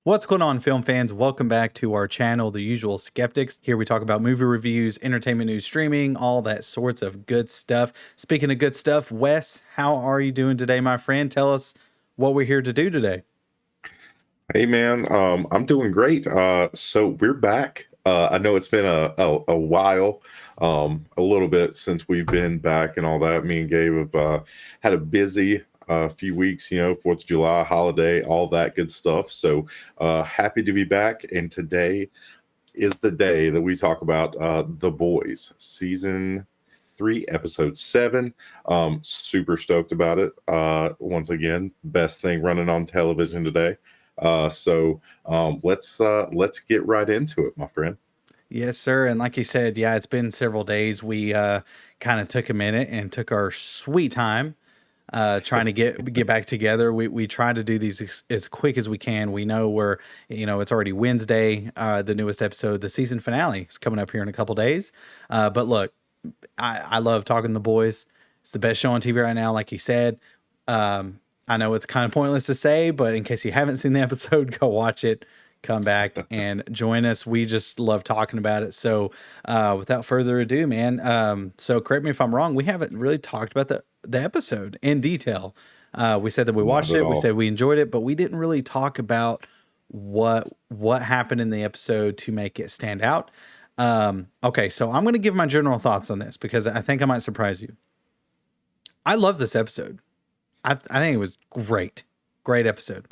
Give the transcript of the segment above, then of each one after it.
What's going on, film fans? Welcome back to our channel, The Usual Skeptics. Here we talk about movie reviews, entertainment news, streaming, all that sorts of good stuff. Speaking of good stuff, Wes, how are you doing today, my friend? Tell us what we're here to do today. Hey man, I'm doing great. So we're back. I know it's been a while, a little bit since we've been back and all that. Me and Gabe have had a busy few weeks, 4th of July holiday, all that good stuff. So happy to be back. And today is the day that we talk about The Boys, season 3, episode 7. Super stoked about it. Once again, best thing running on television today. Let's get right into it, my friend. Yes, sir. And like you said, yeah, it's been several days. We kind of took a minute and took our sweet time trying to get back together. We try to do these as quick as we can. We know it's already Wednesday. The newest episode, the season finale, is coming up here in a couple days. But look, I love talking to the boys. It's the best show on TV right now, like you said. I know it's kind of pointless to say, but in case you haven't seen the episode, go watch it. Come back and join us. We just love talking about it. So, without further ado, man. So correct me if I'm wrong. We haven't really talked about the episode in detail. We said that we Not watched at it. We all. said we enjoyed it, but we didn't really talk about what happened in the episode to make it stand out. Okay, so I'm going to give my general thoughts on this because I think I might surprise you. I love this episode. I think it was great episode.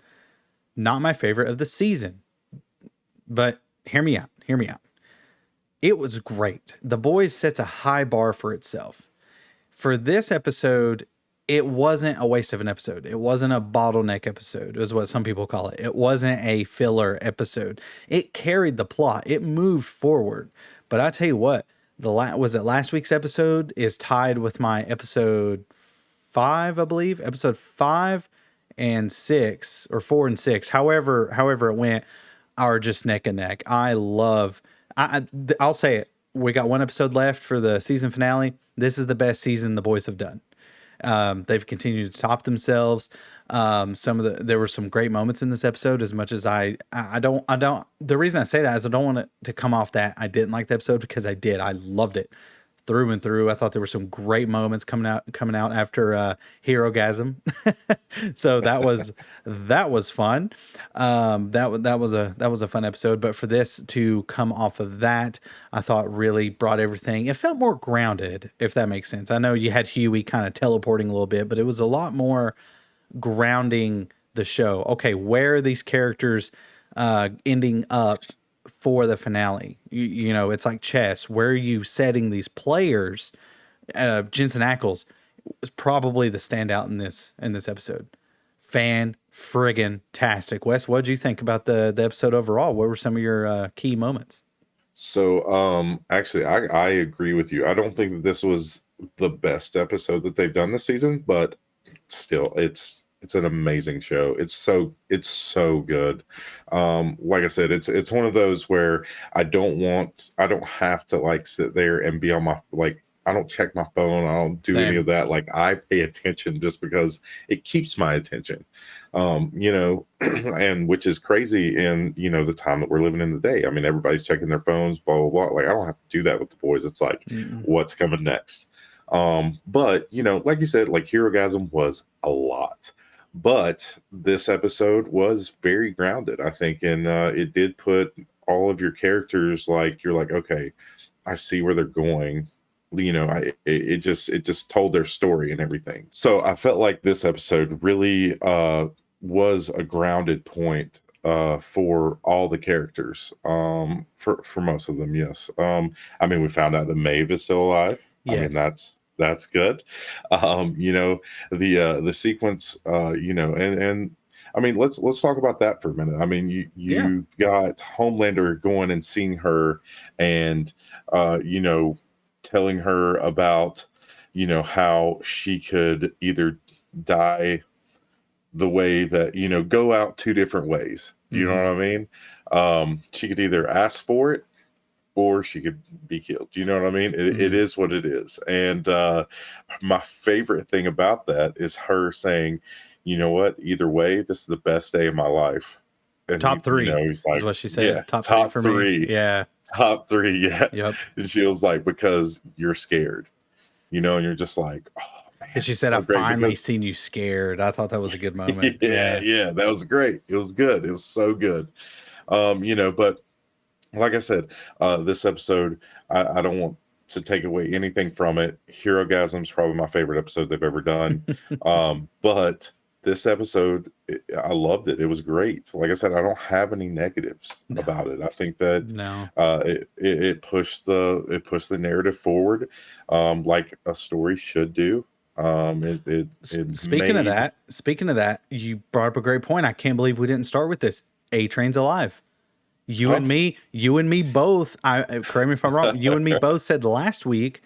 Not my favorite of the season, but hear me out. It was great. The Boys sets a high bar for itself. For this episode, it wasn't a waste of an episode. It wasn't a bottleneck episode, is what some people call it. It wasn't a filler episode. It carried the plot. It moved forward. But I tell you what, was it last week's episode is tied with my episode 5, I believe. Episode 5 and 6, or 4 and 6, however it went, are just neck and neck. I'll say it. We got one episode left for the season finale. This is the best season the boys have done. They've continued to top themselves. There were some great moments in this episode. As much as I don't. The reason I say that is I don't want it to come off that I didn't like the episode, because I did. I loved it through and through. I thought there were some great moments coming out after Herogasm. So that was fun. That was a fun episode. But for this to come off of that, I thought really brought everything. It felt more grounded, if that makes sense. I know you had Huey kind of teleporting a little bit, but it was a lot more grounding the show. Okay, where are these characters ending up for the finale? You know, it's like chess. Where are you setting these players? Jensen Ackles was probably the standout in this episode. Fan friggin' tastic. Wes, what did you think about the episode overall? What were some of your key moments? So actually, I agree with you. I don't think that this was the best episode that they've done this season, but still, it's an amazing show. It's so good. Like I said, it's one of those where I don't have to like sit there and be on my, like, I don't check my phone. I don't do any Same. of that. Like, I pay attention just because it keeps my attention. And which is crazy in, the time that we're living in today. I mean, everybody's checking their phones, blah, blah, blah. Like, I don't have to do that with the boys. It's like, Mm-mm. what's coming next? But like you said, like, Herogasm was a lot. But this episode was very grounded, I think, and it did put all of your characters, like, you're like, okay, I see where they're going. It just told their story and everything. So I felt like this episode really was a grounded point for all the characters. For most of them, yes. I mean, we found out that Maeve is still alive. I mean, Yes. that's good. The sequence, and I mean, let's talk about that for a minute. I mean, Yeah. you've got Homelander going and seeing her, and telling her about, how she could either die the way that, go out two different ways. Do you know Mm-hmm. what I mean? She could either ask for it or she could be killed. Do you know what I mean? It Mm-hmm. is what it is. And my favorite thing about that is her saying, you know what? Either way, this is the best day of my life. and Top three he's is like, what she yeah, said. Top three top for me. three, Yeah. top three, yeah. Yep. And she was like, because you're scared, and you're just like, oh man, And she it's said, so "I've great finally because seen you scared." I thought that was a good moment. yeah, Yeah. yeah, that was great. It was good. It was so good. But like I said, this episode, I don't want to take away anything from it. Hero Gasm's probably my favorite episode they've ever done. But this episode, I loved it. It was great. Like I said, I don't have any negatives about it. I think that No. it pushed the narrative forward, like a story should do. Speaking of that, you brought up a great point. I can't believe we didn't start with this. A-Train's alive. You and me both. Correct me if I'm wrong. You and me both said last week,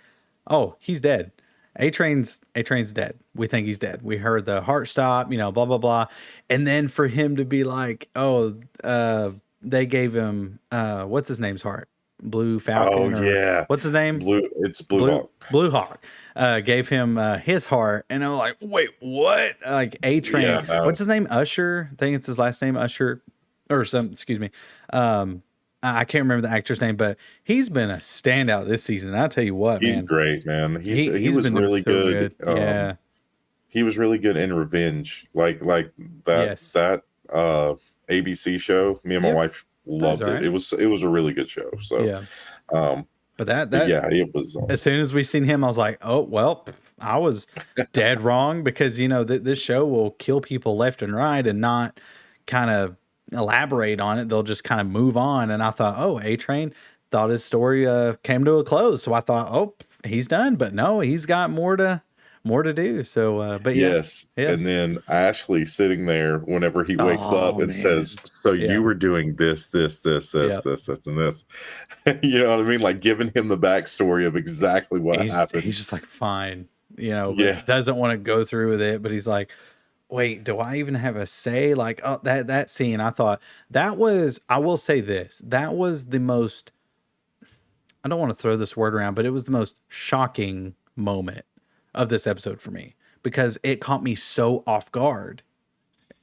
"Oh, he's dead. A-Train's dead. We think he's dead. We heard the heart stop, blah blah blah." And then for him to be like, "Oh, they gave him what's his name's heart? Blue Falcon or yeah, what's his name? It's Blue Hawk. Blue Hawk gave him his heart." And I'm like, "Wait, what?" Like A-Train. Yeah, no. What's his name? Usher. I think it's his last name, Usher. Or excuse me. I can't remember the actor's name, but he's been a standout this season. I'll tell you what, He's man. great, man. He was been really so good. Yeah. He was really good in Revenge. Like that ABC show. Me and my wife loved it. right. It was a really good show. So Yeah. But it was awesome. As soon as we seen him, I was like, "Oh well, I was dead wrong," because this show will kill people left and right and not kind of elaborate on it. They'll just kind of move on. And I thought, oh, A-Train thought his story came to a close. So I thought, oh, he's done. But no, he's got more to do. So, but yes. Yeah. And then Ashley sitting there whenever he wakes up and says, "So you were doing this, and this." You know what I mean? Like giving him the backstory of exactly what happened. He's just like, fine, but doesn't want to go through with it. But he's like, wait, do I even have a say? Like, oh, that scene, I thought that was, I will say this, that was the most, I don't want to throw this word around, but it was the most shocking moment of this episode for me because it caught me so off guard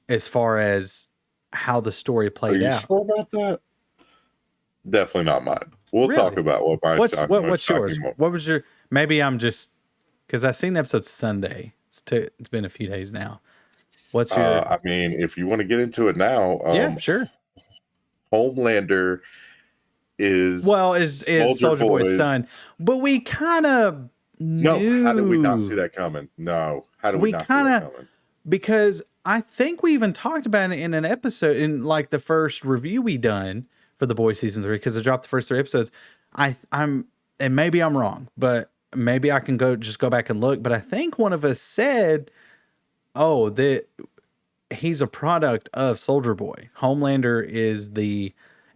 as far as how the story played out. Sure about that? Definitely not mine. We'll talk about what my what's yours? Moment. What was your, maybe I'm just, because I seen the episode Sunday. It's been a few days now. What's your? I mean, if you want to get into it now, yeah, sure. Homelander is Soldier Boy's son, but we kind of knew. How did we not see that coming? No, how did we not see that coming? Because I think we even talked about it in an episode in like the first review we done for The Boys season 3 because I dropped the first 3 episodes. And maybe I'm wrong, but maybe I can go back and look. But I think one of us said, "Oh, that he's a product of Soldier Boy. Homelander is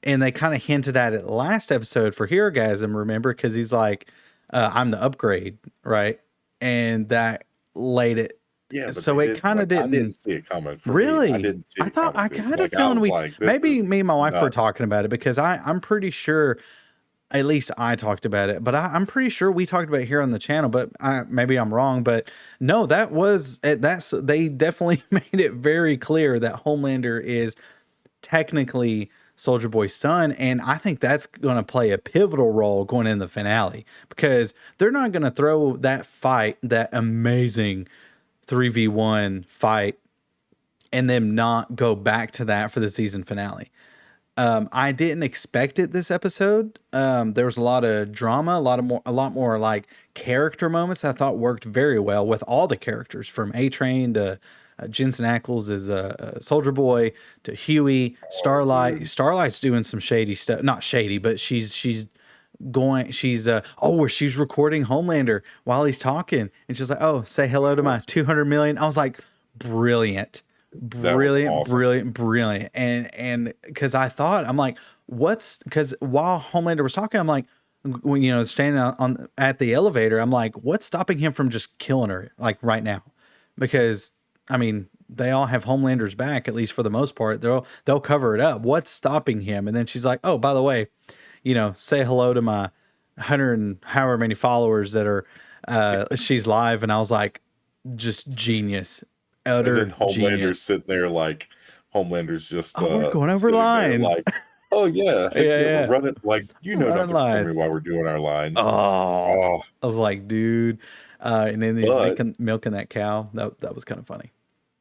and they kind of hinted at it last episode for Herogasm, remember? Because he's like, I'm the upgrade, right? And that laid it. Yeah. So it kind of didn't. I didn't see it coming. Really? I didn't see it. I had a feeling maybe me and my wife were talking about it because I'm pretty sure. At least I talked about it, but I'm pretty sure we talked about it here on the channel, but maybe I'm wrong, but no, they definitely made it very clear that Homelander is technically Soldier Boy's son. And I think that's going to play a pivotal role going in the finale because they're not going to throw that fight, that amazing 3v1 fight, and then not go back to that for the season finale. I didn't expect it this episode. There was a lot of drama, a lot more like character moments I thought worked very well with all the characters from A-Train to Jensen Ackles as Soldier Boy to Huey, Starlight. Starlight's doing some shady stuff, not shady, but she's where she's recording Homelander while he's talking, and she's like, "Oh, say hello to my 200 million." I was like, brilliant. Awesome. Brilliant. And because I thought, I'm like, because while Homelander was talking, I'm like, when standing at the elevator, I'm like, what's stopping him from just killing her like right now? Because I mean, they all have Homelander's back, at least for the most part. They'll cover it up. What's stopping him? And then she's like, "Oh, by the way, say hello to my 100 and however many followers that are she's live." And I was like, just genius. And then Homelander's sitting there like, Homelander's just Oh, we're going over sitting there lines. like, "Oh yeah, heck Yeah, yeah, we're yeah. running like not Running to record me lines. while we're doing our lines." Oh, Oh, I was like, dude. And then he's but milking that cow. That was kind of funny.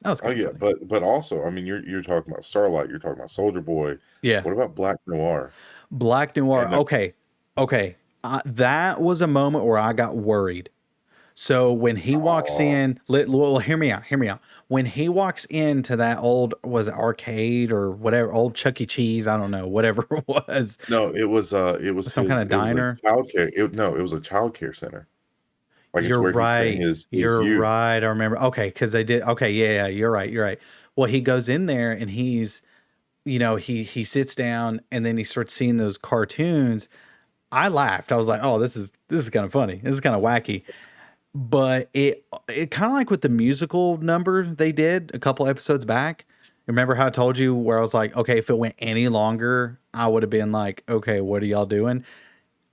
That was oh kind of yeah, funny. but also, I mean, you're talking about Starlight, you're talking about Soldier Boy. Yeah. What about Black Noir? Black Noir. And Okay. Okay. That was a moment where I got worried. So when he walks oh in, well, hear me out. Hear me out. When he walks into that old, was it arcade or whatever, old Chuck E. Cheese? I don't know, whatever it was, no, it was some kind his of it was a diner. childcare. It was a childcare center. Like it's You're where he spent right. his You're youth. right. I remember. Okay, because they did. Okay, yeah, yeah. You're right. You're right. Well, he goes in there and he's, he sits down and then he starts seeing those cartoons. I laughed. I was like, oh, this is kind of funny. This is kind of wacky. But it kind of like with the musical number they did a couple episodes back. Remember how I told you where I was like, okay, if it went any longer, I would have been like, okay, what are y'all doing?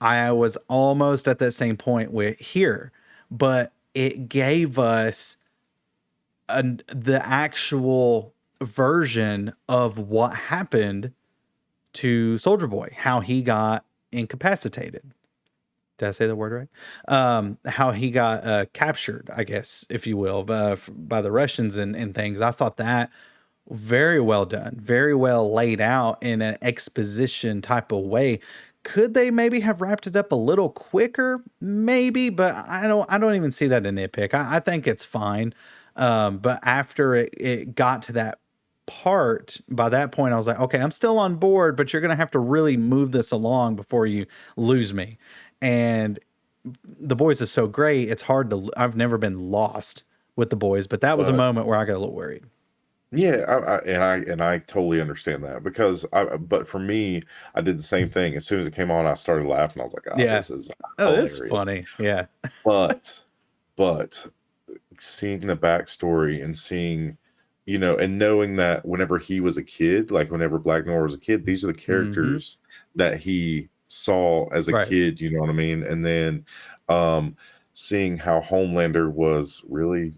I was almost at that same point with here, but it gave us the actual version of what happened to Soldier Boy, how he got incapacitated. Did I say the word right? How he got captured, I guess, if you will, by the Russians and things. I thought that very well done, very well laid out in an exposition type of way. Could they maybe have wrapped it up a little quicker? Maybe, but I don't even see that a nitpick. I think it's fine. But after it got to that part, by that point, I was like, okay, I'm still on board, but you're gonna have to really move this along before you lose me. And the boys is so great. It's hard to. I've never been lost with the boys, but that was a But moment where I got a little worried. yeah, I totally understand that because but for me, I did the same thing. As soon as it came on, I started laughing. I was like, "Oh, Yeah. this is Oh, it's hilarious." funny. Yeah. But but seeing the backstory and seeing, and knowing that whenever he was a kid, like whenever Black Noir was a kid, these are the Hmm. characters that he saw as a Right. kid, you know what I mean? And then um seeing how Homelander was really,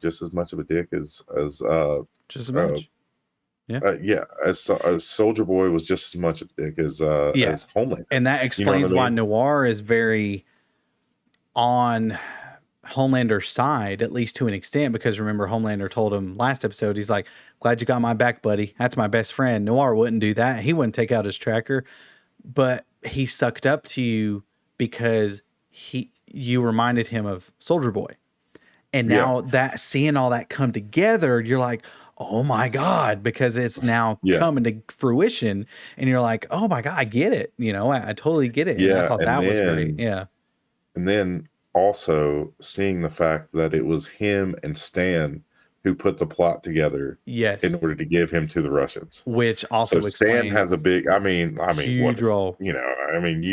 just as much of a dick as Just as uh much. Yeah. yeah, as Soldier Boy was just as much of a dick Yeah. as Homelander. And that You know what I explains why mean? Noir is very on Homelander's side, at least to an extent, because remember, Homelander told him last episode, he's like, glad you got my back, buddy. That's my best friend. Noir wouldn't do that. He wouldn't take out his tracker, but he sucked up to you because you reminded him of Soldier Boy. And Yeah, now that seeing all that come together, you're like, oh my God, because it's now yeah, coming to fruition. And you're like, oh my God, I get it. I totally get it. And I yeah. thought that was great. Yeah. And then also seeing the fact that it was him and Stan who put the plot together in Yes. order to give him to the Russians. Which So also Stan has a explains big, what huge is, role. you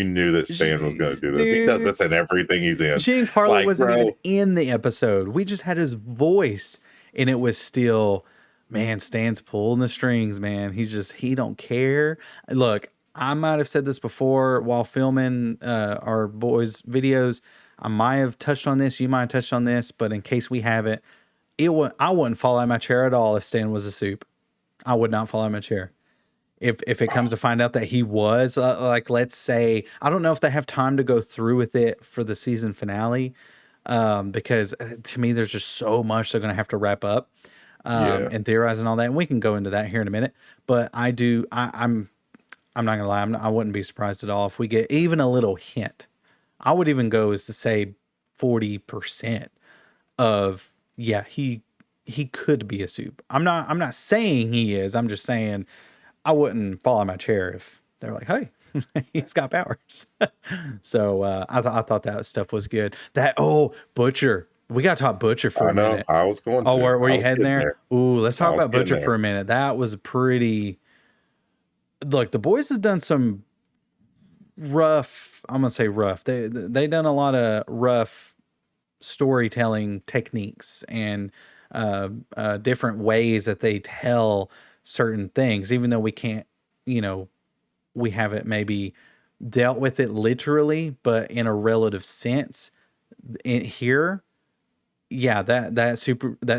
knew that Stan was going to do this. He does Dude, this in everything he's in. Gene Carlin Like, wasn't even bro, in the episode. We just had his voice, and it was still, man, Stan's pulling the strings, man. He don't care. Look, I might have said this before while filming our boys' videos. I might have touched on this. You might have touched on this, but in case we haven't, I wouldn't fall out of my chair at all if Stan was a soup. I would not fall out of my chair. If it comes to find out that he was like, let's say, I don't know if they have time to go through with it for the season finale, because to me there's just so much they're going to have to wrap up, yeah, and theorize and all that, and we can go into that here in a minute. But I'm not gonna lie, I wouldn't be surprised at all if we get even a little hint. I would even go as to say 40% of, yeah, he could be a soup. I'm not saying he is. I'm just saying I wouldn't fall out my chair if they're like, hey, he's got powers. So I thought that stuff was good. Butcher. We got to talk Butcher for I a know. minute. I was going Oh, to. where I you was heading getting there? there. Ooh, let's I talk was about getting Butcher for there. a minute. That was pretty. Look, the boys have done some rough. I'm gonna say rough. They done a lot of rough storytelling techniques and different ways that they tell certain things, even though we can't, you know, we haven't maybe dealt with it literally, but in a relative sense in here. Yeah, that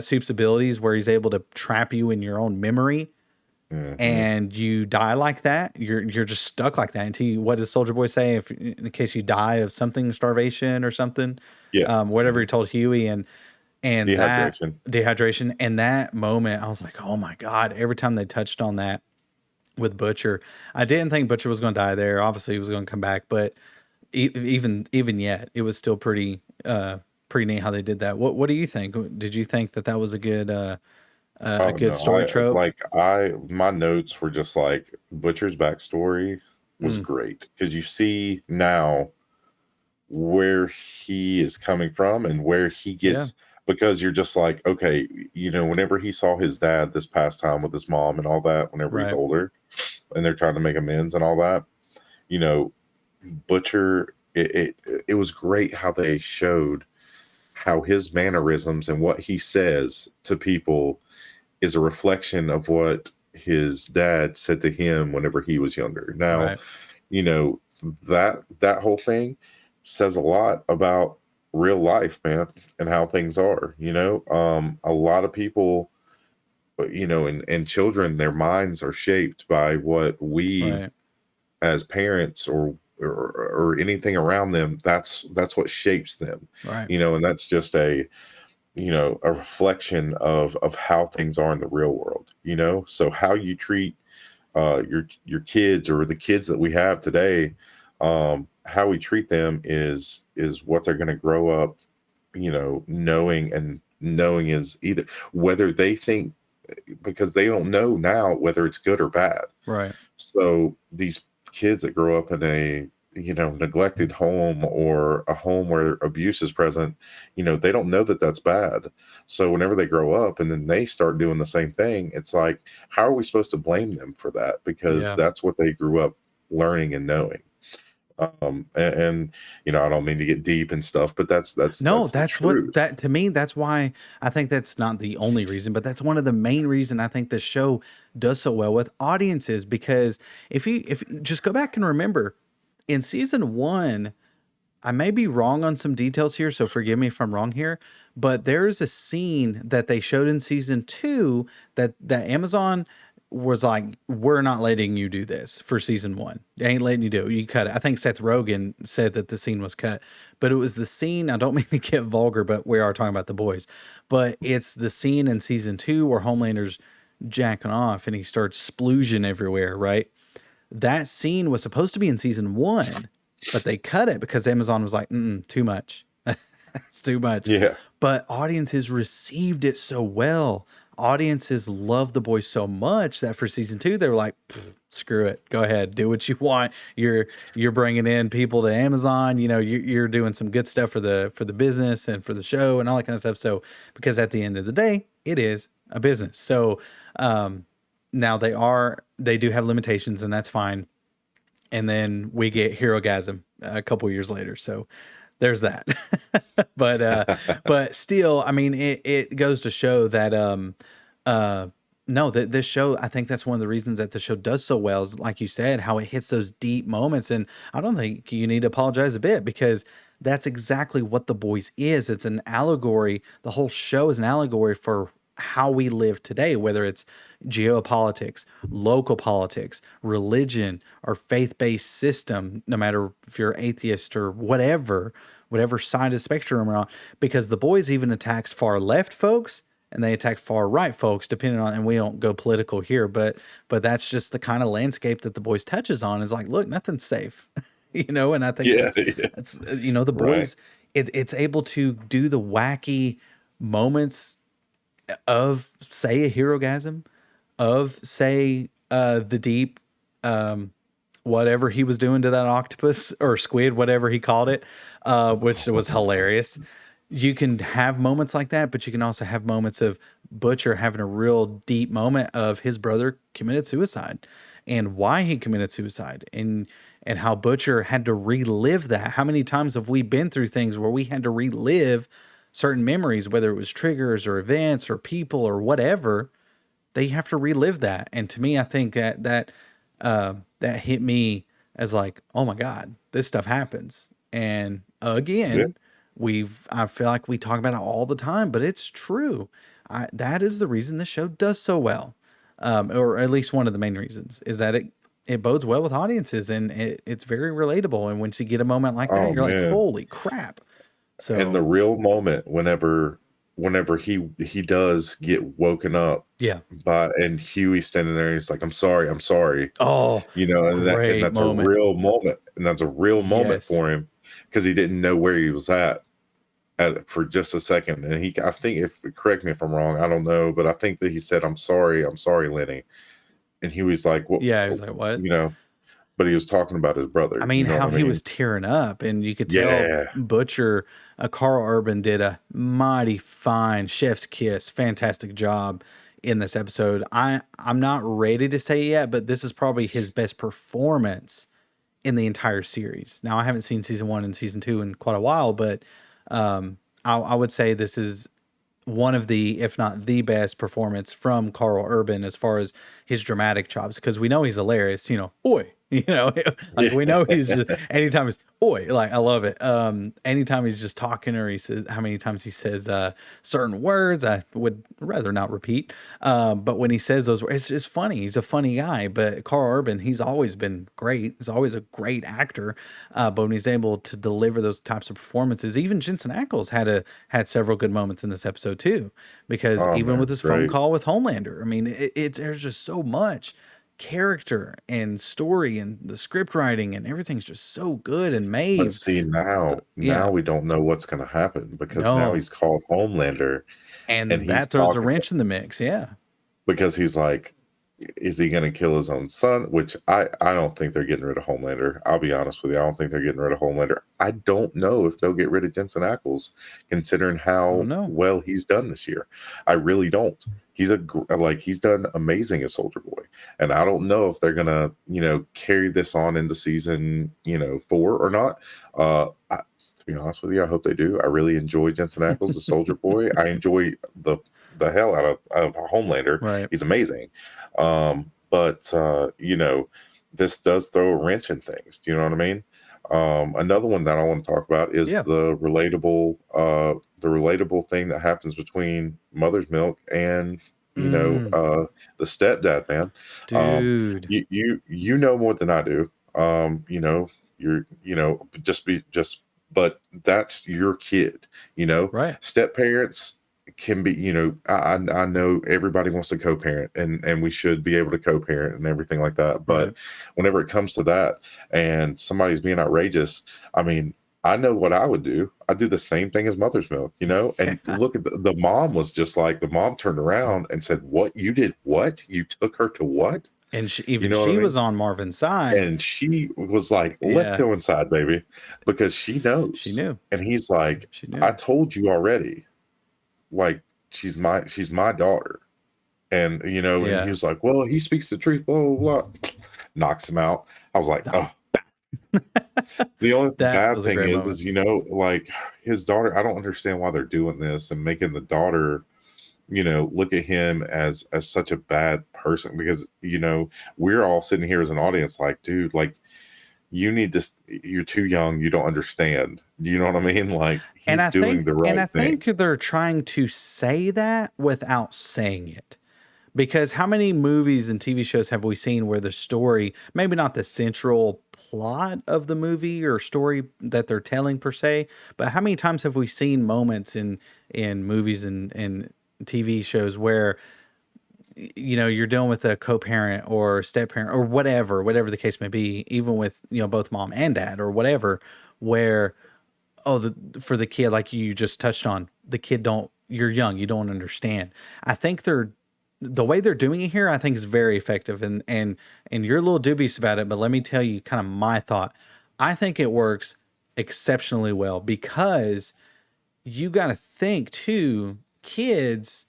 soup's abilities where he's able to trap you in your own memory. Hmm. and you die like that, you're just stuck like that until you, what does Soldier Boy say? If in case you die of something, starvation or something, Yeah. whatever Mhm. he told Huey, and that Dehydration. dehydration and that moment, I was like, oh my God, every time they touched on that with Butcher, I didn't think Butcher was going to die there. Obviously, he was going to come back, but even yet, it was still pretty neat how they did that. What do you think? Did you think that that was a Oh good no, story trope? my notes were just like Butcher's backstory was Mm, great because you see now where he is coming from and where he yeah, gets, because you're just like, okay, whenever he saw his dad this past time with his mom and all that, whenever he's right, older and they're trying to make amends and all that, you know, Butcher, it was great how they showed how his mannerisms and what he says to people is a reflection of what his dad said to him whenever he was younger. Now, right, you know, that whole thing says a lot about real life, man, and how things are. A lot of people, and children, their minds are shaped by what we right, as parents or anything around them. That's what shapes them, right, and that's just a reflection of how things are in the real world. So how you treat your kids or the kids that we have today, how we treat them is what they're going to grow up, knowing, and knowing is either whether they think, because they don't know now whether it's good or bad. right, So these kids that grow up in a neglected home or a home where abuse is present, they don't know that that's bad. So whenever they grow up and then they start doing the same thing, it's like, how are we supposed to blame them for that? Because yeah. that's what they grew up learning and knowing. And I don't mean to get deep and stuff, but No, that's the that's what truth. that to me, that's why I think that's not the only reason, but that's one of the main reason I think the show does so well with audiences because if you just go back and remember in season 1, I may be wrong on some details here, so forgive me if I'm wrong here, but there is a scene that they showed in season 2 that Amazon was like, "We're not letting you do this for season 1. They ain't letting you do it. You cut it." I think Seth Rogen said that the scene was cut, but it was the scene. I don't mean to get vulgar, but we are talking about the boys. But it's the scene in season 2 where Homelander's jacking off and he starts splooging everywhere, right? That scene was supposed to be in season 1, but they cut it because Amazon was like, too much. It's too much. Yeah. But audiences received it so well. Audiences loved the boys so much that for season 2, they were like, screw it. Go ahead. Do what you want. You're bringing in people to Amazon. You're doing some good stuff for the business and for the show and all that kind of stuff. So, because at the end of the day, it is a business. So, now they do have limitations and that's fine. And then we get Hero Gasm a couple years later. So there's that. but but still, I mean, it goes to show that uh no, that this show, I think that's one of the reasons that the show does so well is like you said, how it hits those deep moments. And I don't think you need to apologize a bit because that's exactly what The Boys is. It's an allegory. The whole show is an allegory for how we live today, whether it's geopolitics, local politics, religion, or faith-based system, no matter if you're atheist or whatever side of the spectrum we're on, because the boys even attacks far left folks and they attack far right folks, depending on, and we don't go political here, but that's just the kind of landscape that the boys touches on is like, look, nothing's safe, and I think Yeah. that's Yeah. that's the Right. boys, it's able to do the wacky moments of say a hero gasm, of say the deep whatever he was doing to that octopus or squid, whatever he called it, which was hilarious. You can have moments like that, but you can also have moments of Butcher having a real deep moment of his brother committed suicide and why he committed suicide and how Butcher had to relive that. How many times have we been through things where we had to relive certain memories, whether it was triggers or events or people or whatever, they have to relive that. And to me, I think that hit me as like, oh my God, this stuff happens. And Yeah. again, I feel like we talk about it all the time, but it's true. That is the reason the show does so well. or at least one of the main reasons is that it bodes well with audiences, and it's very relatable. And once you get a moment like that, Oh you're like, man. holy crap. And So the real moment whenever he does get woken up yeah. by, and Huey's standing there and he's like, I'm sorry. Oh, And great that's a moment. real moment. And that's a real moment Yes. for him because he didn't know where he was at for just a second. And I think, if correct me if I'm wrong, I don't know, but I think that he said, I'm sorry, Lenny. And Huey's like, well, Yeah. I was like, what? but he was talking about his I brother. mean, You know how what I he mean? was tearing up, and you could tell Yeah. Butcher, Carl Urban did a mighty fine chef's kiss, fantastic job in this episode. I'm not ready to say it yet, but this is probably his best performance in the entire series. Now, I haven't seen season 1 and season 2 in quite a while, but I would say this is one of the, if not the best performance from Carl Urban as far as his dramatic chops, because we know he's hilarious, oi, like we know he's just, anytime he's oi, like I love it. Anytime he's just talking, or he says, how many times he says certain words, I would rather not repeat. But when he says those words, it's just funny. He's a funny guy, but Carl Urban, he's always been great. He's always a great actor. But when he's able to deliver those types of performances, even Jensen Ackles had several good moments in this episode too, because Oh even man, with his phone great. call with Homelander, I mean, there's just so much character and story, and the script writing and everything's just so good and But made. see, now Yeah, we don't know what's going to happen because now no, he's called Homelander and and he's that throws a talking wrench in the mix. Yeah, because he's like, is he going to kill his own son? Which I don't think they're getting rid of Homelander. I'll be honest with you. I don't think they're getting rid of Homelander. I don't know if they'll get rid of Jensen Ackles, considering I don't how know. well he's done this year. I really don't. He's done amazing as Soldier Boy, and I don't know if they're gonna carry this on into season 4 or not. To be honest with you, I hope they do. I really enjoy Jensen Ackles as Soldier Boy. I enjoy the hell out of Homelander. Right. He's amazing. But this does throw a wrench in things. Do you know what I mean? Another one that I want to talk about is Yeah. the relatable thing that happens between Mother's Milk and the stepdad, man. Dude. You know more than I do. You're but that's your kid. Right. Step parents can be, I know everybody wants to co-parent, and we should be able to co-parent and everything like that. Right. But whenever it comes to that and somebody's being outrageous, I mean, I know what I would do. I do the same thing as Mother's Milk, and look at the mom was just like, the mom turned around and said, what, you did what? You took her to what? And she What I mean? was on Marvin's side. And she was like, let's Yeah. go inside, baby, because she knows. She knew. And he's like, She knew. I told you already. Like, she's my daughter. And and Yeah. he was like, well, he speaks the truth, blah blah blah. Knocks him out. I was like, oh. The only That bad was a thing great is moment. like, his daughter, I don't understand why they're doing this and making the daughter look at him as such a bad person, because we're all sitting here as an audience like, dude, like, you need this, you're too young, you don't understand. Do you know what I mean? Like, he's doing the right thing. think they're trying to say that without saying it. Because how many movies and TV shows have we seen where the story, maybe not the central plot of the movie or story that they're telling per se, but how many times have we seen moments in movies and TV shows where you're dealing with a co-parent or step parent or whatever the case may be, even with both mom and dad or whatever, where for the kid, like you just touched on, the kid you're young, you don't understand. I think the way they're doing it here, I think, is very effective, and you're a little dubious about it, but let me tell you kind of my thought. I think it works exceptionally well, because you got to think too, kids,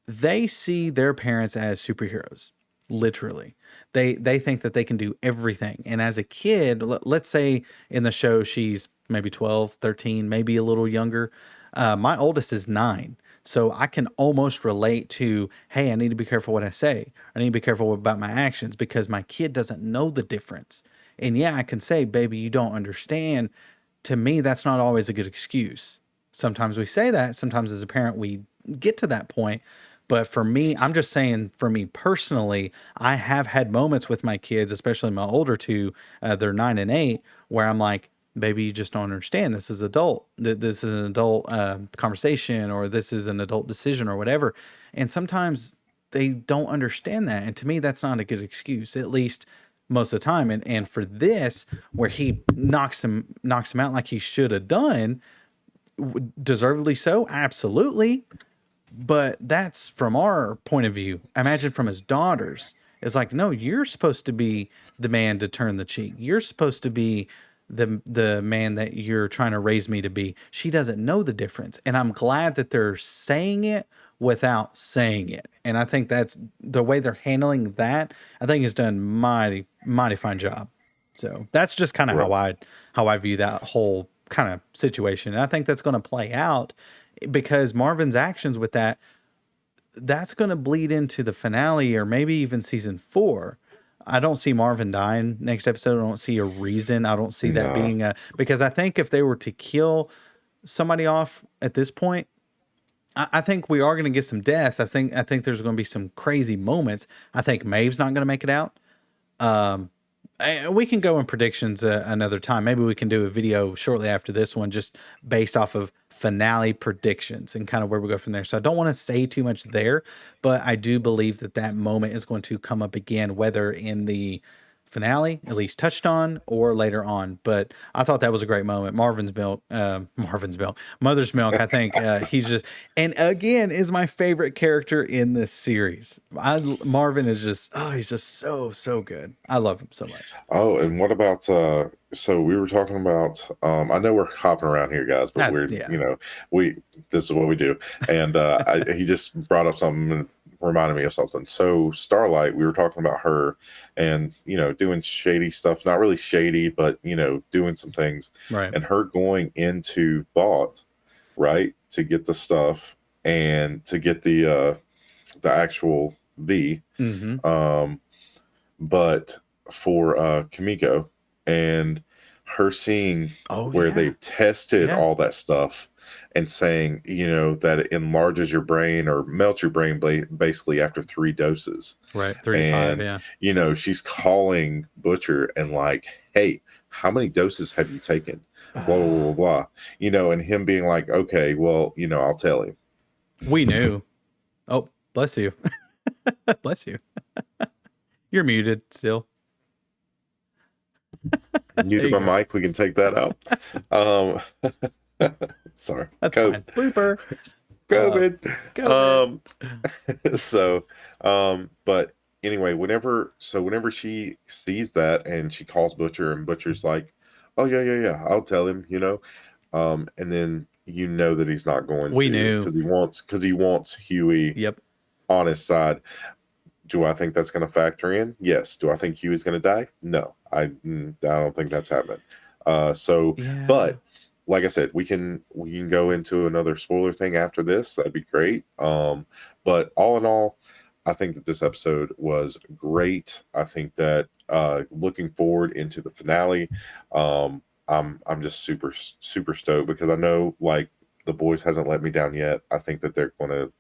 they see their parents as superheroes. Literally, they think that they can do everything. And as a kid, let's say in the show she's maybe 12, 13, maybe a little younger. My oldest is 9. So I can almost relate to, hey, I need to be careful what I say. I need to be careful about my actions, because my kid doesn't know the difference. And yeah, I can say, baby, you don't understand. To me, that's not always a good excuse. Sometimes we say that. Sometimes as a parent, we get to that point. But for me, I'm just saying, for me personally, I have had moments with my kids, especially my older two, they're 9 and 8, where I'm like, baby, you just don't understand. This is adult. This is an adult conversation, or this is an adult decision, or whatever. And sometimes they don't understand that. And to me, that's not a good excuse, at least most of the time. And for this, where he knocks him out like he should have done, deservedly so, absolutely. But that's from our point of view. Imagine from his daughters. It's like, no, you're supposed to be the man to turn the cheek. You're supposed to be the man that you're trying to raise me to be. She doesn't know the difference. And I'm glad that they're saying it without saying it. And I think that's the way they're handling that. I think is done mighty, mighty fine job. So that's just kind of Right. how I view that whole kind of situation. And I think that's going to play out because Marvin's actions with that's going to bleed into the finale or maybe even season 4. I don't see Marvin dying next episode. I don't see a reason. I don't see that Nah. being because I think if they were to kill somebody off at this point, I think we are going to get some deaths. I think there's going to be some crazy moments. I think Maeve's not going to make it out. We can go in predictions another time. Maybe we can do a video shortly after this one, just based off of finale predictions and kind of where we go from there. So I don't want to say too much there, but I do believe that moment is going to come up again, whether in the finale, at least touched on, or later on. But I thought that was a great moment. Marvin's milk, Mother's Milk. I think he's just, and again, is my favorite character in this series. Marvin is just, he's just so good. I love him so much. Oh, and what about so we were talking about I know we're hopping around here, guys, but we're Yeah. We this is what we do. And he just brought up something and reminded me of something. So Starlight, we were talking about her and doing shady stuff, not really shady, but doing some things. Right. And her going into Vault, right, to get the stuff and to get the actual V. Mm-hmm. But for Kimiko and her seeing where Yeah. they've tested Yeah. all that stuff and saying, that it enlarges your brain or melts your brain basically after 3 doses. Right. 3 to 5. And, Yeah. she's calling Butcher and like, hey, how many doses have you taken? Blah, blah, blah, blah. And him being like, okay, well, I'll tell him. We knew. Oh, bless you. Bless you. You're muted still. Muted my mic. We can take that out. Sorry. That's COVID. fine. Blooper. COVID. But anyway, whenever she sees that and she calls Butcher and Butcher's like, oh yeah, I'll tell him, and then that he's not going We to knew. because he wants Huey Yep. on his side. Do I think that's going to factor in? Yes. Do I think Huey's going to die? No, I don't think that's happening. Yeah. But like I said, we can go into another spoiler thing after this. That'd be great. But all in all, I think that this episode was great. I think that looking forward into the finale, I'm just super stoked because I know like the boys hasn't let me down yet. I think that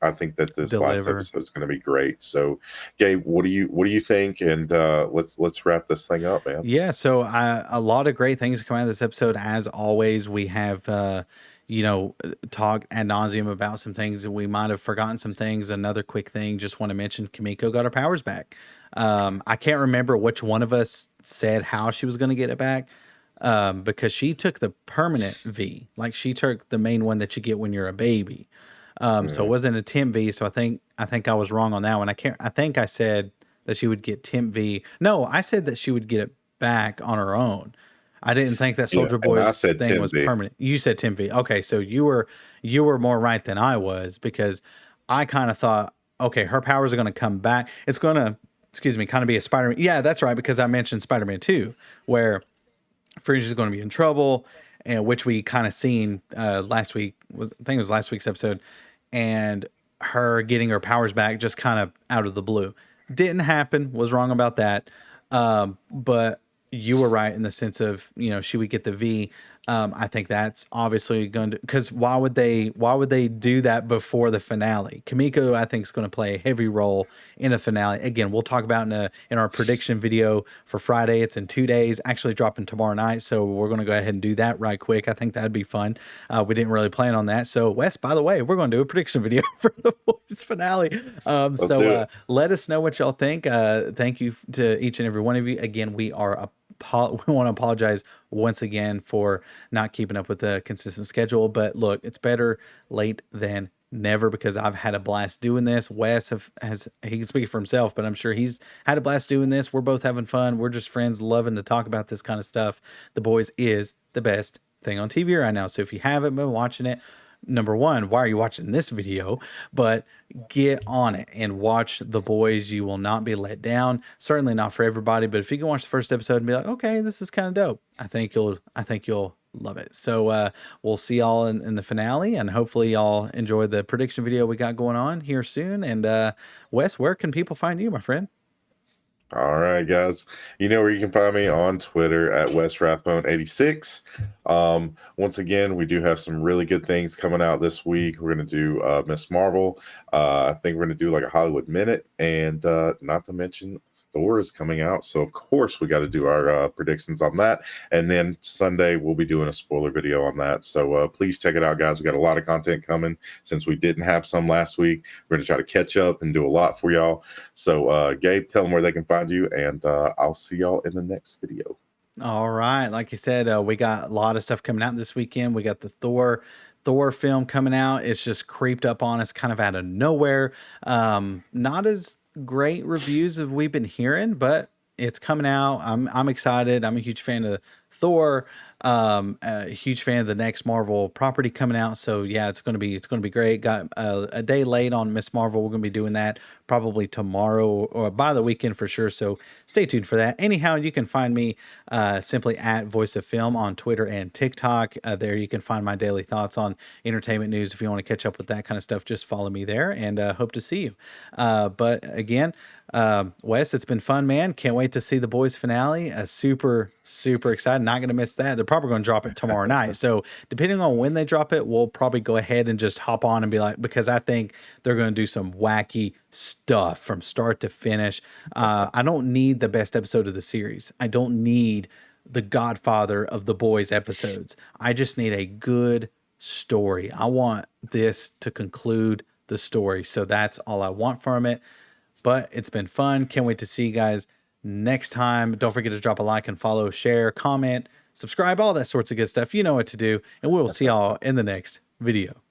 I think that this last episode is gonna be great. So, Gabe, what do you think? And let's wrap this thing up, man. Yeah. So a lot of great things come out of this episode. As always, we have talk ad nauseum about some things, and we might have forgotten some things. Another quick thing, just want to mention Kimiko got her powers back. I can't remember which one of us said how she was going to get it back. Because she took the permanent V, like she took the main one that you get when you're a baby. So it wasn't a temp V. So I think I was wrong on that one. I think I said that she would get temp V. No, I said that she would get it back on her own. I didn't think that Soldier Boy's thing was permanent. You said temp V. Okay, so you were more right than I was because I kind of thought, okay, her powers are going to come back. It's going to, kind of be a Spider-Man. Yeah, that's right, because I mentioned Spider-Man 2, where Fringe is going to be in trouble, and which we kind of seen last week. I think it was last week's episode, and her getting her powers back just kind of out of the blue. Didn't happen. Was wrong about that. But you were right in the sense of she would get the V. I think that's obviously going to, because why would they do that before the finale? Kamiko, I think, is going to play a heavy role in a finale. Again, we'll talk about in our prediction video for Friday. It's in 2 days, actually dropping tomorrow night. So we're going to go ahead and do that right quick. I think that'd be fun. We didn't really plan on that. So Wes, by the way, we're going to do a prediction video for the boys finale. Let's do it. Let us know what y'all think. Thank you to each and every one of you. Again, we want to apologize once again for not keeping up with the consistent schedule. But look, it's better late than never, because I've had a blast doing this. Wes he can speak for himself, but I'm sure he's had a blast doing this. We're both having fun. We're just friends loving to talk about this kind of stuff. The Boys is the best thing on TV right now. So if you haven't been watching it, number one, why are you watching this video? But get on it and watch The Boys. You will not be let down. Certainly not for everybody, but if you can watch the first episode and be like, okay, this is kind of dope, I think you'll love it. So we'll see y'all in the finale, and hopefully y'all enjoy the prediction video we got going on here soon. And Wes, where can people find you, my friend? All right, guys. You know where you can find me on Twitter at WestRathbone86. Once again, we do have some really good things coming out this week. We're going to do Miss Marvel. I think we're going to do like a Hollywood Minute, and not to mention Thor is coming out. So, of course, we got to do our predictions on that. And then Sunday, we'll be doing a spoiler video on that. So please check it out, guys. We got a lot of content coming since we didn't have some last week. We're going to try to catch up and do a lot for y'all. So, Gabe, tell them where they can find you, and I'll see y'all in the next video. All right. Like you said, we got a lot of stuff coming out this weekend. We got the Thor film coming out. It's just creeped up on us kind of out of nowhere. Not as great reviews as we've been hearing, but it's coming out. I'm excited. I'm a huge fan of Thor. A huge fan of the next Marvel property coming out. So yeah, it's gonna be great. Got a day late on Miss Marvel. We're gonna be doing that probably tomorrow or by the weekend for sure. So stay tuned for that. Anyhow, you can find me simply at Voice of Film on Twitter and TikTok. There you can find my daily thoughts on entertainment news. If you want to catch up with that kind of stuff, just follow me there, and hope to see you. But again, Wes, it's been fun, man. Can't wait to see the Boys finale. Super excited. Not going to miss that. They're probably going to drop it tomorrow night. So depending on when they drop it, we'll probably go ahead and just hop on and be like, because I think they're going to do some wacky stuff from start to finish. I don't need the best episode of the series. I don't need the Godfather of the Boys episodes. I just need a good story. I want this to conclude the story. So that's all I want from it. But it's been fun. Can't wait to see you guys next time. Don't forget to drop a like and follow, share, comment, subscribe, all that sorts of good stuff. You know what to do. And we will see y'all in the next video.